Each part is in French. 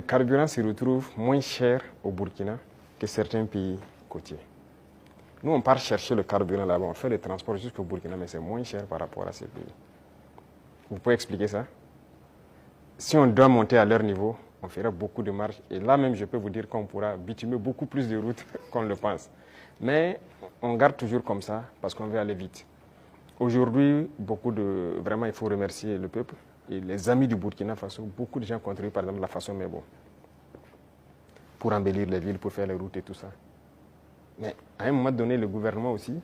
Le carburant se retrouve moins cher au Burkina que certains pays côtiers. Nous, on part chercher le carburant là-bas, on fait le transport jusqu'au Burkina, mais c'est moins cher par rapport à ces pays. Vous pouvez expliquer ça? Si on doit monter à leur niveau, on fera beaucoup de marge. Et là même, je peux vous dire qu'on pourra bitumer beaucoup plus de routes qu'on le pense. Mais on garde toujours comme ça parce qu'on veut aller vite. Aujourd'hui, vraiment, il faut remercier le peuple et les amis du Burkina Faso. Beaucoup de gens contribuent, par exemple, la façon Mebo pour embellir les villes, pour faire les routes et tout ça. Mais à un moment donné, le gouvernement aussi,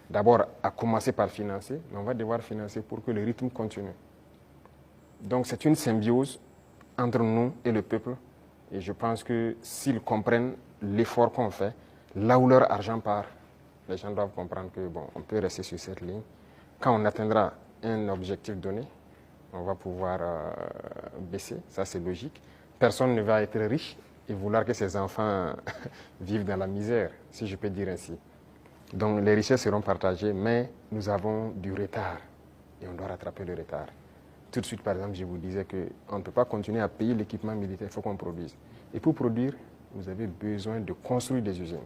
d'abord, a commencé par financer, mais on va devoir financer pour que le rythme continue. Donc c'est une symbiose entre nous et le peuple. Et je pense que s'ils comprennent l'effort qu'on fait, là où leur argent part, les gens doivent comprendre que bon, on peut rester sur cette ligne. Quand on atteindra un objectif donné, on va pouvoir baisser, ça c'est logique. Personne ne va être riche et vouloir que ses enfants vivent dans la misère, si je peux dire ainsi. Donc les richesses seront partagées, mais nous avons du retard et on doit rattraper le retard. Tout de suite, par exemple, je vous disais qu'on ne peut pas continuer à payer l'équipement militaire, il faut qu'on produise. Et pour produire, vous avez besoin de construire des usines.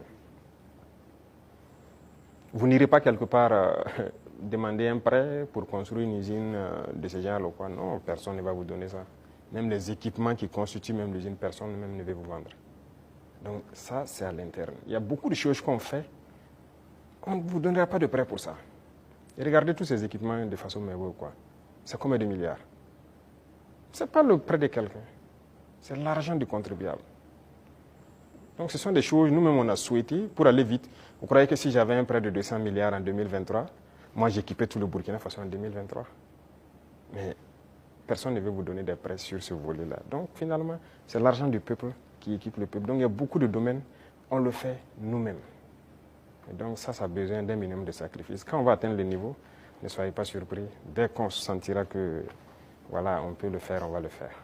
Vous n'irez pas quelque part demander un prêt pour construire une usine de ce genre ou quoi. Non, personne ne va vous donner ça. Même les équipements qui constituent même l'usine, personne même ne veut vous vendre. Donc ça, c'est à l'interne. Il y a beaucoup de choses qu'on fait. On ne vous donnera pas de prêt pour ça. Et regardez tous ces équipements de façon merveilleuse, quoi. C'est combien de milliards? Ce n'est pas le prêt de quelqu'un. C'est l'argent du contribuable. Donc ce sont des choses, nous-mêmes, on a souhaité pour aller vite. Vous croyez que si j'avais un prêt de 200 milliards en 2023, moi, j'équipais tout le Burkina Faso en 2023. Mais personne ne veut vous donner des prêts sur ce volet-là. Donc finalement, c'est l'argent du peuple qui équipe le peuple. Donc il y a beaucoup de domaines, on le fait nous-mêmes. Et donc ça a besoin d'un minimum de sacrifice. Quand on va atteindre le niveau, ne soyez pas surpris. Dès qu'on se sentira que, voilà, on peut le faire, on va le faire.